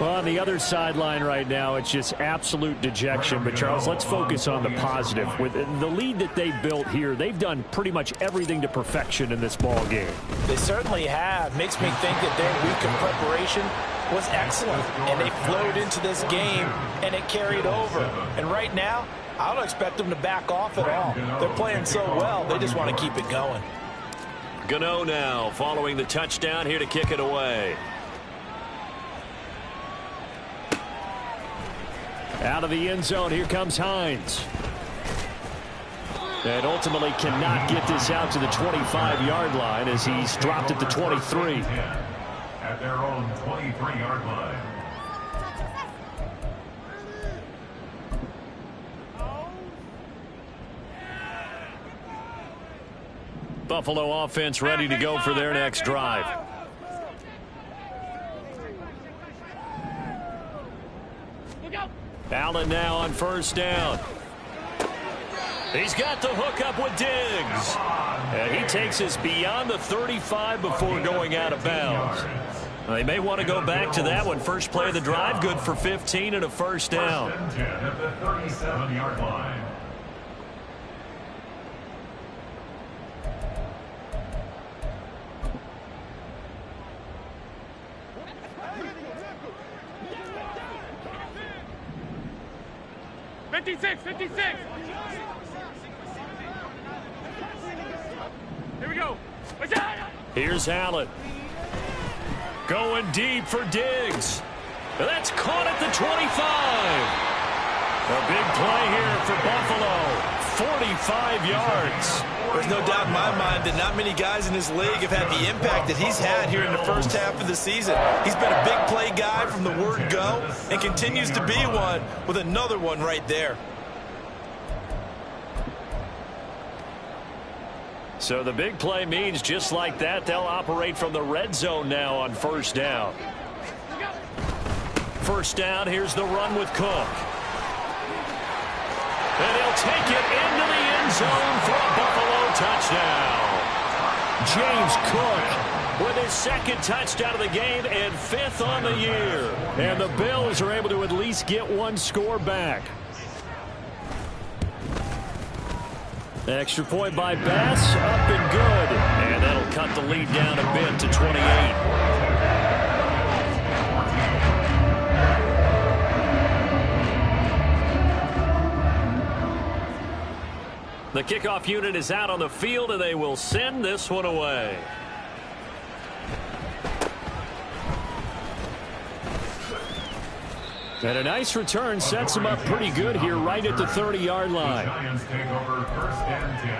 [SPEAKER 3] Well, on the other sideline right now, it's just absolute dejection. But, Charles, let's focus on the positive. With the lead that they built here, they've done pretty much everything to perfection in this ball game.
[SPEAKER 2] They certainly have. Makes me think that their week of preparation was excellent. And they flowed into this game, and it carried over. And right now, I don't expect them to back off at all. They're playing so well, they just want to keep it going.
[SPEAKER 3] Gano now following the touchdown here to kick it away. Out of the end zone, here comes Hines. And ultimately cannot get this out to the 25-yard line as he's dropped at the 23.
[SPEAKER 5] At their own 23-yard line.
[SPEAKER 3] Buffalo offense ready to go for their next drive. Allen now on first down. He's got the hookup with Diggs. And he takes us beyond the 35 before going out of bounds. They may want to go back to that one. First play of the drive, good for 15 and a first down.
[SPEAKER 5] First and 10 at the 37-yard line.
[SPEAKER 4] Here we go.
[SPEAKER 3] Here's Allen. Going deep for Diggs. And that's caught at the 25. A big play here for Buffalo. 45 yards.
[SPEAKER 2] There's no doubt in my mind that not many guys in this league have had the impact that he's had here in the first half of the season. He's been a big play guy from the word go and continues to be one with another one right there.
[SPEAKER 3] So the big play means just like that, they'll operate from the red zone now on first down. First down, here's the run with Cook. And he'll take it into the end zone for a Buffalo touchdown. James Cook with his second touchdown of the game and 5th on the year. And the Bills are able to at least get one score back. Extra point by Bass, up and good. And that'll cut the lead down a bit to 28. The kickoff unit is out on the field, and they will send this one away. And a nice return sets them up pretty good here right at the 30-yard line.
[SPEAKER 5] The Giants take over first and 10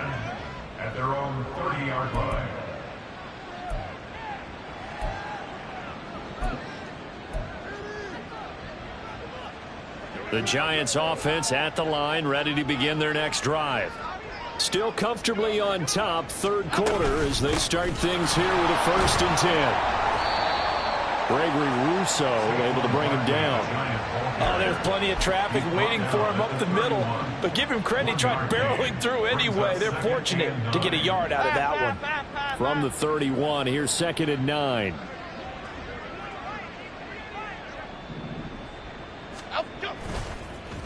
[SPEAKER 5] at their own 30-yard line.
[SPEAKER 3] The Giants offense at the line, ready to begin their next drive. Still comfortably on top, third quarter as they start things here with a 1st and 10. Gregory Rousseau able to bring him down.
[SPEAKER 2] Oh, there's plenty of traffic waiting for him up the middle. But give him credit, he tried barreling through anyway. They're fortunate to get a yard out of that one.
[SPEAKER 3] From the 31, here's 2nd and 9.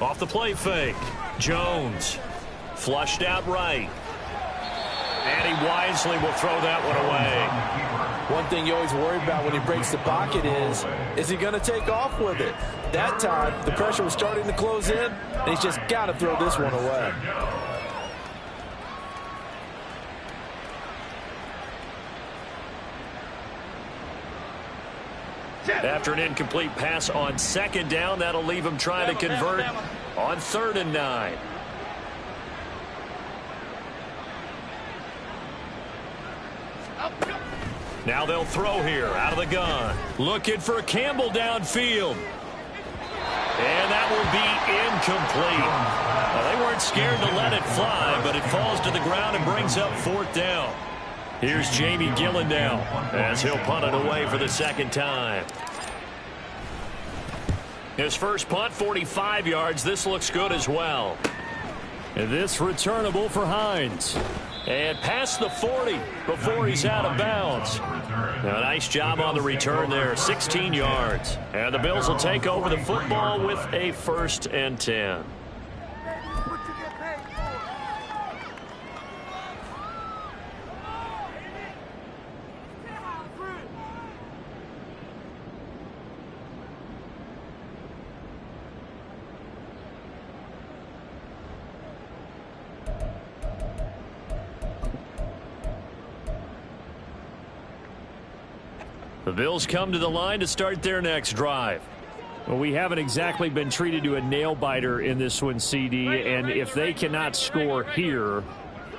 [SPEAKER 3] Off the play fake. Jones. Flushed out right. And he wisely will throw that one away.
[SPEAKER 2] One thing you always worry about when he breaks the pocket is he going to take off with it? That time, the pressure was starting to close in, and he's just got to throw this one away.
[SPEAKER 3] After an incomplete pass on 2nd down, that'll leave him trying to convert on 3rd and 9. Now they'll throw here out of the gun. Looking for Campbell downfield. And that will be incomplete. Well, they weren't scared to let it fly, but it falls to the ground and brings up 4th down. Here's Jamie Gillen now as he'll punt it away for the 2nd time. His first punt, 45 yards. This looks good as well. And this returnable for Hines. And past the 40 before he's out of bounds. A nice job on the return there, 16 yards. And the Bills will take over the football with a 1st and 10. The Bills come to the line to start their next drive. Well, we haven't exactly been treated to a nail-biter in this one, CD, and if they cannot score here,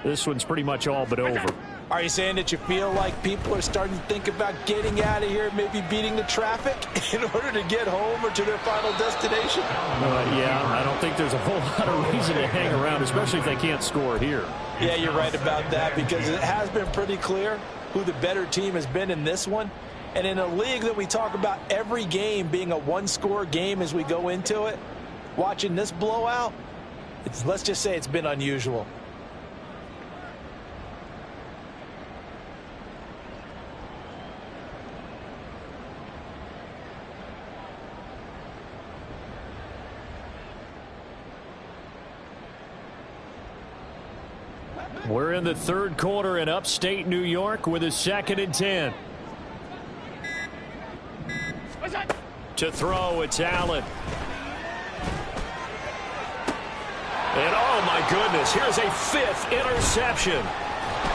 [SPEAKER 3] this one's pretty much all but over.
[SPEAKER 2] Are you saying that you feel like people are starting to think about getting out of here, maybe beating the traffic in order to get home or to their final destination?
[SPEAKER 3] Yeah, I don't think there's a whole lot of reason to hang around, especially if they can't score here.
[SPEAKER 2] Yeah, you're right about that, because it has been pretty clear who the better team has been in this one. And in a league that we talk about every game being a one-score game as we go into it, watching this blowout, let's just say it's been unusual.
[SPEAKER 3] We're in the third quarter in upstate New York with a 2nd and 10. To throw, it's Allen. And oh my goodness, here's a 5th interception.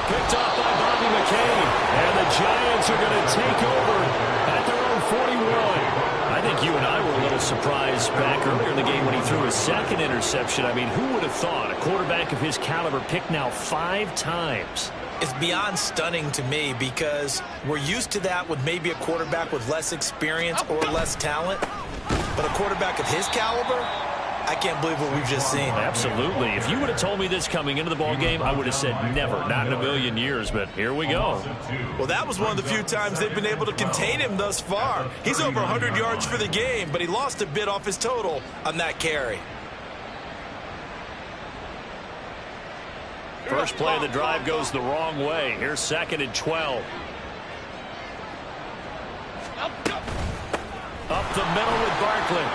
[SPEAKER 3] Picked off by Bobby McCain. And the Giants are going to take over at their own 41. I think you and I were a little surprise back earlier in the game when he threw his second interception. I mean, who would have thought a quarterback of his caliber picked now 5 times?
[SPEAKER 2] It's beyond stunning to me because we're used to that with maybe a quarterback with less experience or less talent. But a quarterback of his caliber, I can't believe what we've just seen.
[SPEAKER 3] Absolutely. If you would have told me this coming into the ball game, I would have said never, not in a million years, but here we go.
[SPEAKER 2] Well, that was one of the few times they've been able to contain him thus far. He's over 100 yards for the game, but he lost a bit off his total on that carry.
[SPEAKER 3] First play of the drive goes the wrong way. Here's 2nd and 12. Up the middle with Barkley.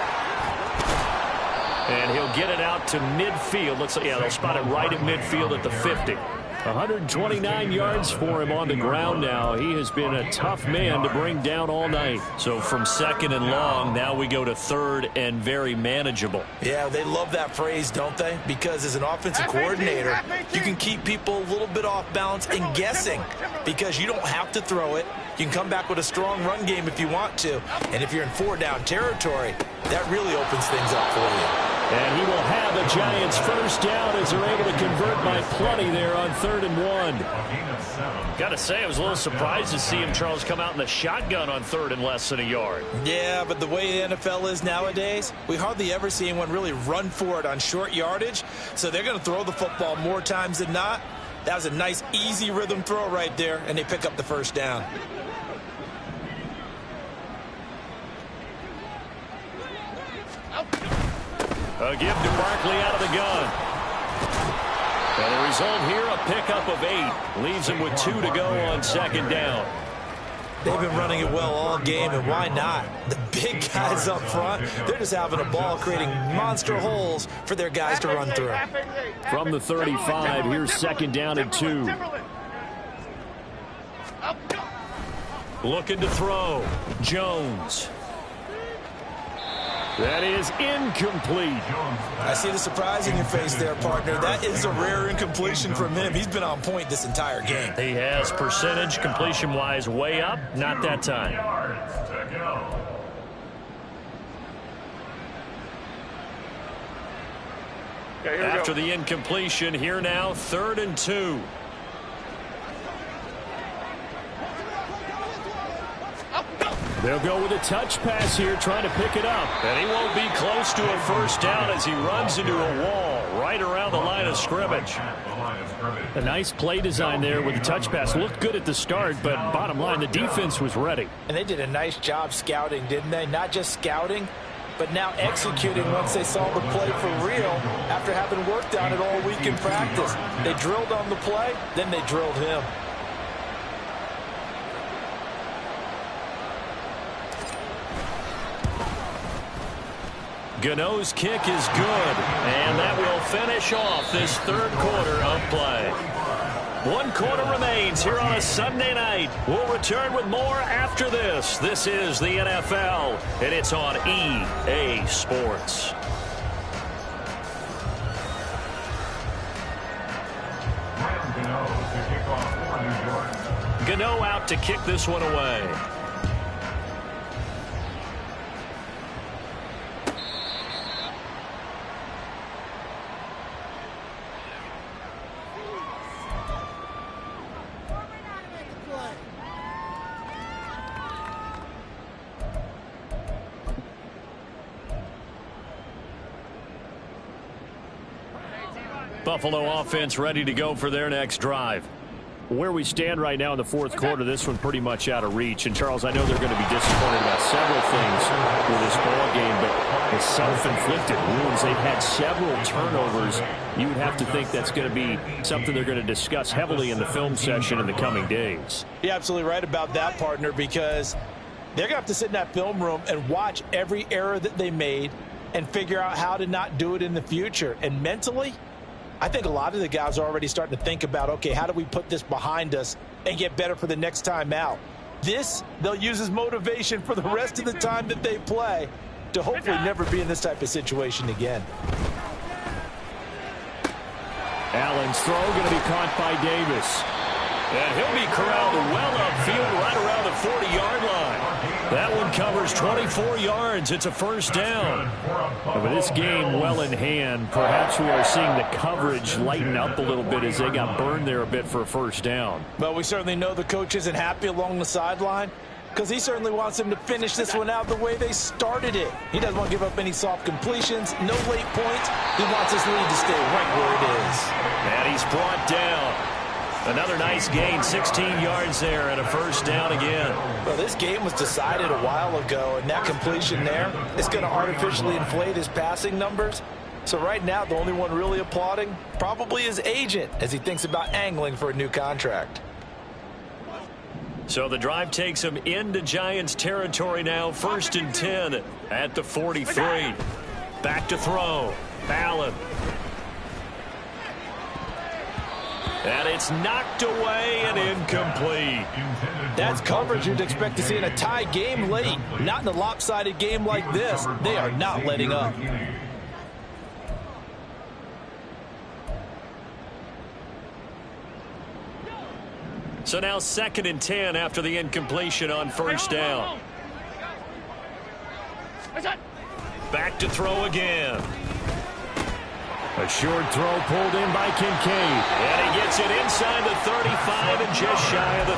[SPEAKER 3] And he'll get it out to midfield. Looks like, yeah, they'll spot it right at midfield at the 50. 129 yards for him on the ground now. He has been a tough man to bring down all night. So from 2nd and long, now we go to 3rd and very manageable.
[SPEAKER 2] Yeah, they love that phrase, don't they? Because as an offensive coordinator, you can keep people a little bit off balance and guessing because you don't have to throw it. You can come back with a strong run game if you want to. And if you're in 4-down territory, that really opens things up for you.
[SPEAKER 3] And he will have a Giants first down as they're able to convert by plenty there on 3rd and 1. Got to say, I was a little surprised to see him, Charles, come out in the shotgun on 3rd and less than a yard.
[SPEAKER 2] Yeah, but the way the NFL is nowadays, we hardly ever see anyone really run for it on short yardage. So they're going to throw the football more times than not. That was a nice, easy rhythm throw right there, and they pick up the first down.
[SPEAKER 3] A give to Barkley out of the gun. And the result here, a pickup of 8. Leaves him with 2 to go on 2nd down.
[SPEAKER 2] They've been running it well all game, and why not? The big guys up front, they're just having a ball creating monster holes for their guys to run through.
[SPEAKER 3] From the 35, here's 2nd down and 2. Looking to throw. Jones. That is incomplete.
[SPEAKER 2] I see the surprise in your face there, partner. That is a rare incompletion from him. He's been on point this entire game.
[SPEAKER 3] He has percentage completion-wise way up. Not that time. After the incompletion, here now, 3rd and 2. They'll go with a touch pass here, trying to pick it up. And he won't be close to a first down as he runs into a wall right around the line of scrimmage. A nice play design there with the touch pass. Looked good at the start, but bottom line, the defense was ready.
[SPEAKER 2] And they did a nice job scouting, didn't they? Not just scouting, but now executing once they saw the play for real after having worked on it all week in practice. They drilled on the play, then they drilled him.
[SPEAKER 3] Gano's kick is good, and that will finish off this 3rd quarter of play. 1 quarter remains here on a Sunday night. We'll return with more after this. This is the NFL, and it's on EA Sports. Gano out to kick this one away. Buffalo offense ready to go for their next drive. Where we stand right now in the 4th quarter, this one pretty much out of reach. And, Charles, I know they're going to be disappointed about several things with this ball game, but it's self-inflicted wounds. They've had several turnovers. You would have to think that's going to be something they're going to discuss heavily in the film session in the coming days.
[SPEAKER 2] You're absolutely right about that, partner, because they're going to have to sit in that film room and watch every error that they made and figure out how to not do it in the future. And mentally, I think a lot of the guys are already starting to think about, okay, how do we put this behind us and get better for the next time out? This, they'll use as motivation for the rest of the time that they play to hopefully never be in this type of situation again.
[SPEAKER 3] Allen's throw going to be caught by Davis. And he'll be corralled well upfield right around the 40-yard line. That one covers 24 yards. It's a first down.
[SPEAKER 1] With this game well in hand, perhaps we are seeing the coverage lighten up a little bit as they got burned there a bit for a first down.
[SPEAKER 2] But we certainly know the coach isn't happy along the sideline because he certainly wants them to finish this one out the way they started it. He doesn't want to give up any soft completions, no late points. He wants his lead to stay right where it is.
[SPEAKER 3] And he's brought down. Another nice gain, 16 yards there, and a first down again.
[SPEAKER 2] Well, this game was decided a while ago, and that completion there is going to artificially inflate his passing numbers. So right now, the only one really applauding probably his agent as he thinks about angling for a new contract.
[SPEAKER 3] So the drive takes him into Giants territory now, 1st and 10 at the 43. Back to throw. Allen. And it's knocked away and incomplete.
[SPEAKER 2] That's coverage you'd expect to see in a tie game late. Not in a lopsided game like this. They are not letting up.
[SPEAKER 3] So now 2nd and 10 after the incompletion on first down. Back to throw again.
[SPEAKER 1] A short throw pulled in by Kincaid.
[SPEAKER 3] And he gets it inside the 35 and just shy of the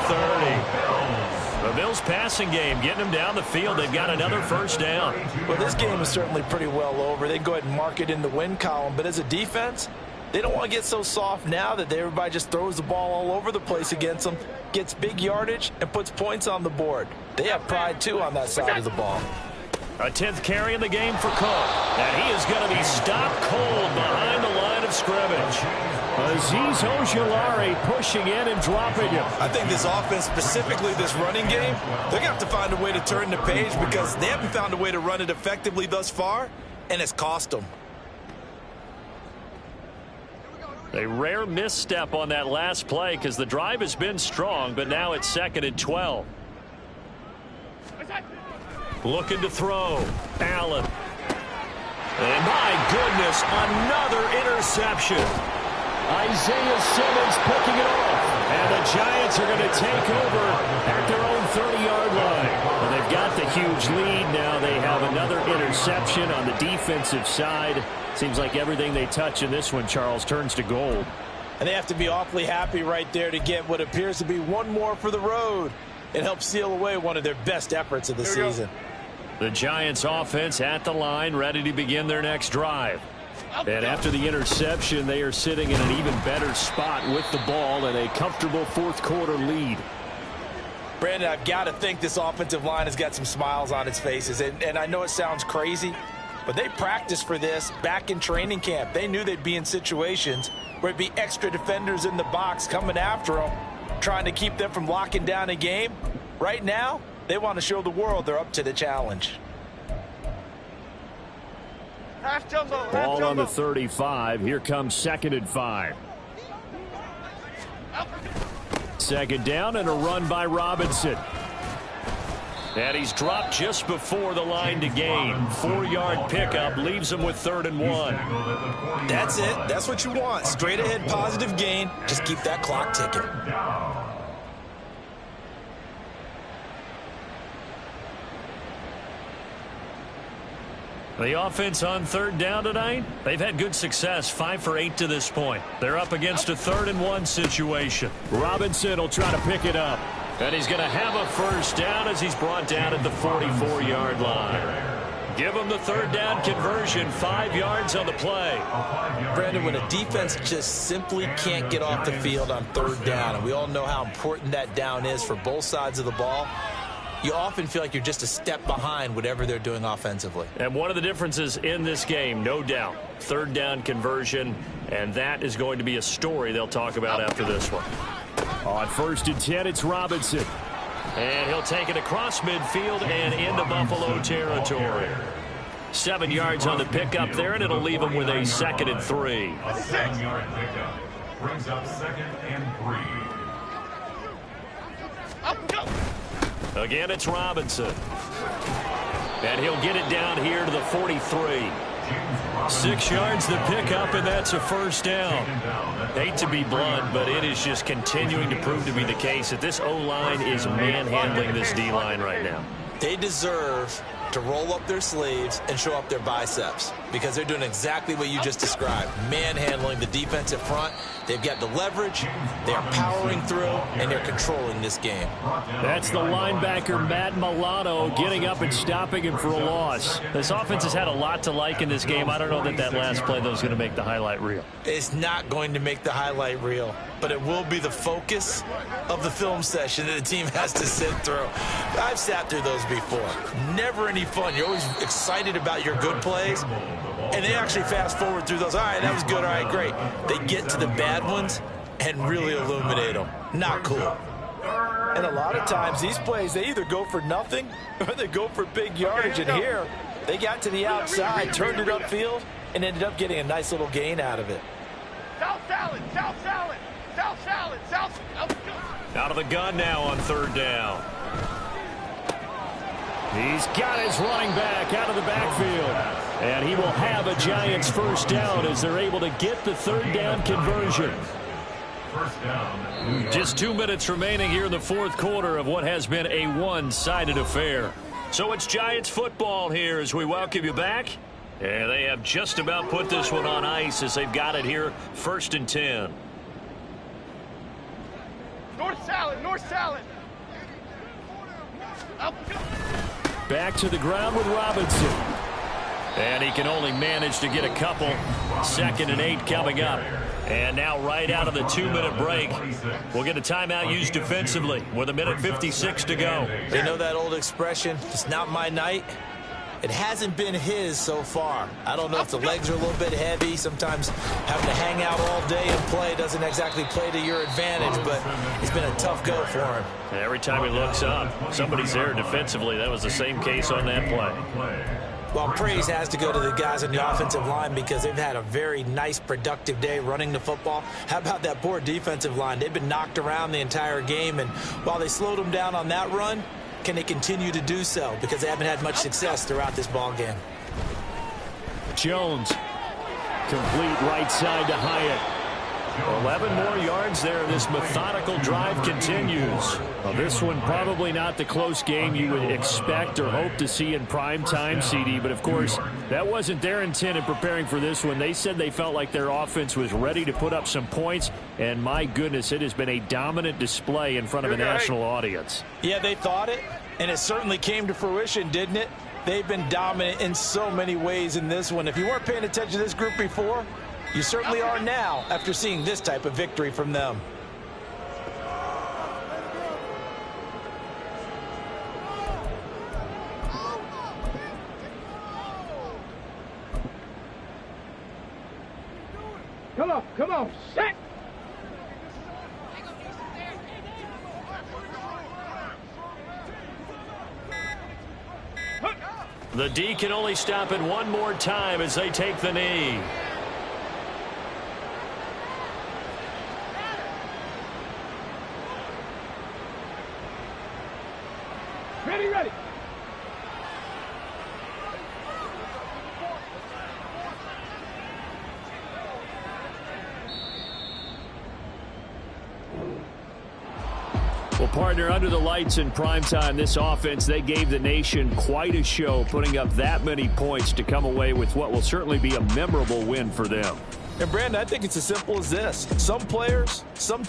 [SPEAKER 3] 30. The Bills passing game getting them down the field. They've got another first down.
[SPEAKER 2] Well, this game is certainly pretty well over. They can go ahead and mark it in the win column. But as a defense, they don't want to get so soft now that everybody just throws the ball all over the place against them, gets big yardage, and puts points on the board. They have pride, too, on that side of the ball.
[SPEAKER 3] A 10th carry in the game for Cook. And he is going to be stopped cold behind the line of scrimmage.
[SPEAKER 1] Azeez Ojulari pushing in and dropping him.
[SPEAKER 2] I think this offense, specifically this running game, they're going to have to find a way to turn the page because they haven't found a way to run it effectively thus far, and it's cost them.
[SPEAKER 3] A rare misstep on that last play because the drive has been strong, but now it's 2nd and 12. Looking to throw. Allen. And my goodness, another interception.
[SPEAKER 1] Isaiah Simmons picking it off.
[SPEAKER 3] And the Giants are going to take over
[SPEAKER 1] At their own 30-yard line.
[SPEAKER 3] Well, they've got the huge lead. Now they have another interception on the defensive side.
[SPEAKER 1] Seems like everything they touch in this one, Charles, turns to gold.
[SPEAKER 2] And they have to be awfully happy right there to get what appears to be one more for the road. It helps seal away one of their best efforts of the season.
[SPEAKER 3] The Giants offense at the line, ready to begin their next drive.
[SPEAKER 1] And after the interception, they are sitting in an even better spot with the ball and a comfortable fourth-quarter lead.
[SPEAKER 2] Brandon, I've got to think this offensive line has got some smiles on its faces. And I know it sounds crazy, but they practiced for this back in training camp. They knew they'd be in situations where it'd be extra defenders in the box coming after them, trying to keep them from locking down a game. Right now, they want to show the world they're up to the challenge.
[SPEAKER 1] Ball on the 35. Here comes 2nd and 5. 2nd down and a run by Robinson.
[SPEAKER 3] And he's dropped just before the line to gain. 4-yard pickup leaves him with 3rd and 1.
[SPEAKER 2] That's it. That's what you want. Straight ahead, positive gain. Just keep that clock ticking.
[SPEAKER 3] The offense on 3rd down tonight, they've had good success, 5 for 8 to this point. They're up against a 3rd and 1 situation.
[SPEAKER 1] Robinson will try to pick it up.
[SPEAKER 3] And he's going to have a first down as he's brought down at the 44-yard line. Give him the 3rd down conversion, 5 yards on the play.
[SPEAKER 2] Brandon, when a defense just simply can't get off the field on 3rd down, and we all know how important that down is for both sides of the ball, you often feel like you're just a step behind whatever they're doing offensively.
[SPEAKER 3] And one of the differences in this game, no doubt, 3rd down conversion, and that is going to be a story they'll talk about after this one.
[SPEAKER 1] On 1st and 10, it's Robinson.
[SPEAKER 3] And he'll take it across midfield and into Buffalo territory. 7 yards on the pickup there, and it'll leave him with a 2nd and 3.
[SPEAKER 5] A 7-yard pickup brings up 2nd and 3.
[SPEAKER 3] Again, it's Robinson. And he'll get it down here to the 43. 6 yards the pickup, and that's a first down. Hate to be blunt, but it is just continuing to prove to be the case that this O-line is manhandling this D-line right now.
[SPEAKER 2] They deserve to roll up their sleeves and show up their biceps because they're doing exactly what you just described. Manhandling the defensive front. They've got the leverage, they're powering through, and they're controlling this game.
[SPEAKER 3] That's the linebacker, Matt Milano, getting up and stopping him for a loss. This offense has had a lot to like in this game. I don't know that last play, though, is going to make the highlight reel.
[SPEAKER 2] It's not going to make the highlight reel, but it will be the focus of the film session that the team has to sit through. I've sat through those before. Never any fun. You're always excited about your good plays, and they actually fast forward through those. All right, that was good. All right, great. They get to the bad ones and really illuminate them. Not cool.
[SPEAKER 6] And a lot of times these plays, they either go for nothing or they go for big yardage. And here, they got to the outside, turned it upfield, and ended up getting a nice little gain out of it.
[SPEAKER 4] South salad, south salad, south salad, south.
[SPEAKER 3] Out of the gun now on third down. He's got his running back out of the backfield. And he will have a Giants first down as they're able to get the third down conversion.
[SPEAKER 5] First down.
[SPEAKER 3] Just 2 minutes remaining here in the fourth quarter of what has been a one-sided affair. So it's Giants football here as we welcome you back. And they have just about put this one on ice as they've got it here, 1st and 10.
[SPEAKER 4] North salad, north salad.
[SPEAKER 3] Back to the ground with Robinson. And he can only manage to get a couple. 2nd and 8 coming up. And now right out of the 2-minute break, we'll get a timeout used defensively with 1:56 to go.
[SPEAKER 2] You know that old expression, it's not my night? It hasn't been his so far. I don't know if the legs are a little bit heavy. Sometimes having to hang out all day and play doesn't exactly play to your advantage, but it's been a tough go for him.
[SPEAKER 3] Every time he looks up, somebody's there defensively. That was the same case on that play.
[SPEAKER 2] Well, praise has to go to the guys on the offensive line because they've had a very nice, productive day running the football. How about that poor defensive line? They've been knocked around the entire game, and while they slowed them down on that run, can they continue to do so? Because they haven't had much success throughout this ball game.
[SPEAKER 3] Jones, complete right side to Hyatt. 11 more yards there. This methodical drive continues. Well, this one probably not the close game you would expect or hope to see in prime time, CD. But, of course, that wasn't their intent in preparing for this one. They said they felt like their offense was ready to put up some points. And, my goodness, it has been a dominant display in front of a national audience.
[SPEAKER 6] Yeah, they thought it, and it certainly came to fruition, didn't it? They've been dominant in so many ways in this one. If you weren't paying attention to this group before, you certainly are now after seeing this type of victory from them.
[SPEAKER 4] Come on, set.
[SPEAKER 3] The D can only stop it one more time as they take the knee.
[SPEAKER 4] Ready.
[SPEAKER 3] Well, partner, under the lights in primetime, this offense, they gave the nation quite a show, putting up that many points to come away with what will certainly be a memorable win for them.
[SPEAKER 6] And, Brandon, I think it's as simple as this. Some players, some